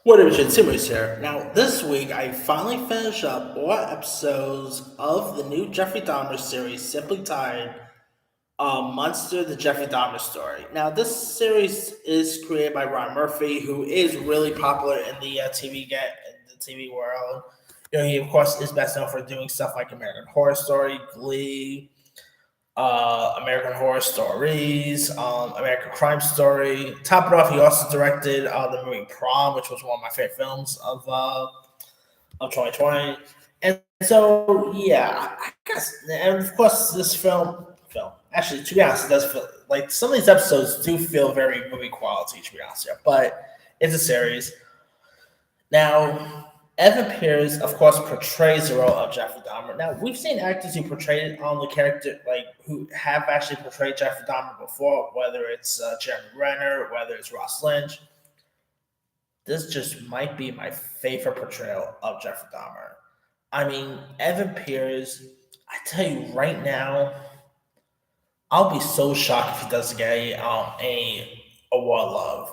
What up, Simmers here. Now, this week I finally finished up all episodes of the new Jeffrey Dahmer series, simply titled Monster: The Jeffrey Dahmer Story. Now, this series is created by Ron Murphy, who is really popular in the TV world. He of course is best known for doing stuff like American Horror Story, Glee, American Horror Stories, American Crime Story. Top it off, he also directed the movie Prom, which was one of my favorite films of 2020. And so, yeah, I guess, and of course, this film. Actually, to be honest, it does feel like some of these episodes do feel very movie quality. To be honest, here, but it's a series. Now, Evan Pierce, of course, portrays the role of Jeffrey Dahmer. Now, we've seen actors who portrayed on the character, like who have actually portrayed Jeffrey Dahmer before, whether it's Jeremy Renner, whether it's Ross Lynch. This just might be my favorite portrayal of Jeffrey Dahmer. I mean, Evan Pierce, I tell you right now, I'll be so shocked if he doesn't get a award love.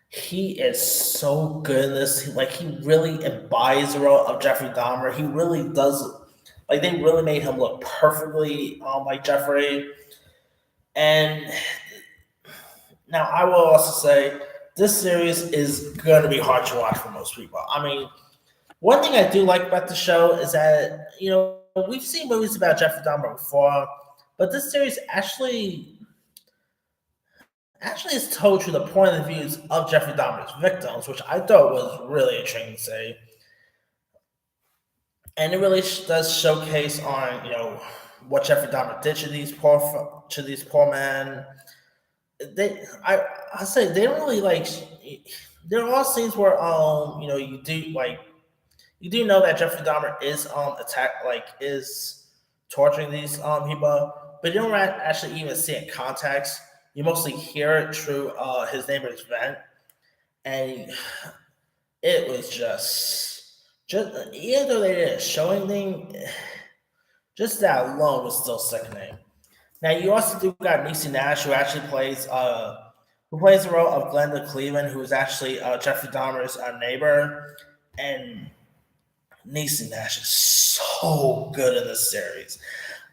He is so good in this. Like he really embodies the role of Jeffrey Dahmer. He really does. Like they really made him look perfectly like Jeffrey. And now I will also say this series is going to be hard to watch for most people. I mean, one thing I do like about the show is that we've seen movies about Jeffrey Dahmer before, but this series actually is told through the point of views of Jeffrey Dahmer's victims, which I thought was really interesting to say. And it really does showcase on what Jeffrey Dahmer did to these poor men. I say they don't really like. There are all scenes where you do know that Jeffrey Dahmer is is torturing these people, but you don't actually even see it in context. You mostly hear it through his neighbor's vent, and it was just even though they didn't show anything, just that alone was still sickening. Now you also do got Niecy Nash, who plays the role of Glenda Cleveland, who is actually Jeffrey Dahmer's neighbor, and Niecy Nash is so good in this series.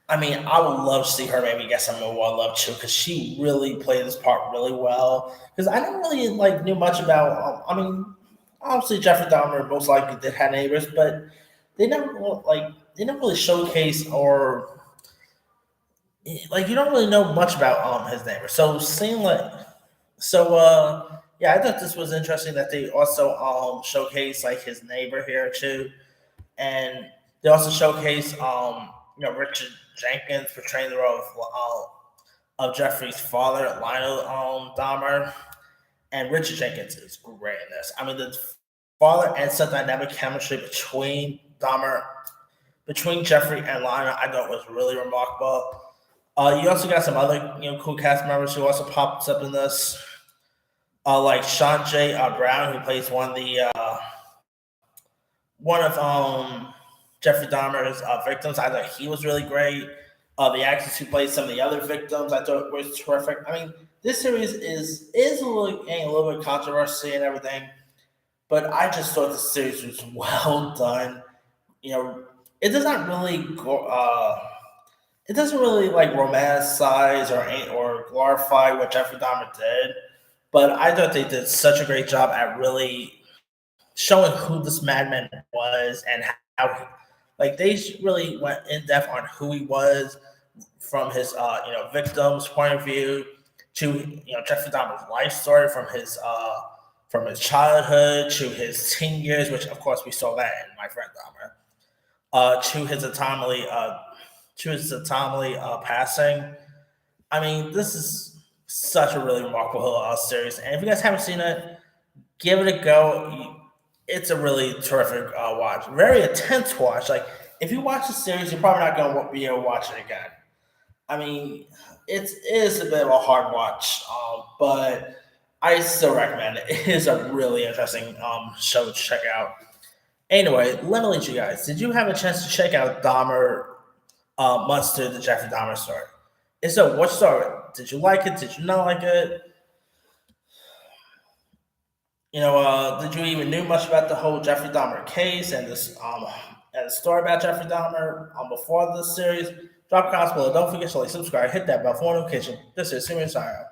I mean, I would love to see her maybe get some award love too, because she really played this part really well. Because I didn't really knew much about. I mean, obviously Jeffrey Dahmer most likely did have neighbors, but they never they never really showcase or you don't really know much about his neighbor. So seeing yeah, I thought this was interesting that they also showcase his neighbor here too, and they also showcase Richard Jenkins portraying the role of Jeffrey's father, Lionel Dahmer, and Richard Jenkins is great in this. I mean, the father and son dynamic chemistry between Jeffrey and Lionel, I thought was really remarkable. You also got some other cool cast members who also popped up in this, like Sean J. Brown, who plays one of Jeffrey Dahmer's victims. I thought he was really great. The actors who played some of the other victims, I thought was terrific. I mean, this series is a little bit controversy and everything, but I just thought the series was well done. It does not really go. It doesn't really romanticize or glorify what Jeffrey Dahmer did, but I thought they did such a great job at really showing who this madman was and how they really went in depth on who he was from his victim's point of view to Jeffrey Dahmer's life story from his childhood to his teen years, which of course we saw that in My Friend Dahmer, to his untimely passing. I mean, this is such a really remarkable series, and if you guys haven't seen it, give it a go. It's a really terrific watch. Very intense watch. Like, if you watch the series, you're probably not going to be able to watch it again. I mean, it is a bit of a hard watch, but I still recommend it. It is a really interesting show to check out. Anyway, let me lead you guys. Did you have a chance to check out Dahmer Monster, the Jeffrey Dahmer story? And so, what story? Did you like it? Did you not like it? Did you even knew much about the whole Jeffrey Dahmer case and this and the story about Jeffrey Dahmer before this series? Drop a comment below. Don't forget to like, subscribe, hit that bell for notification. This is Senior Sire.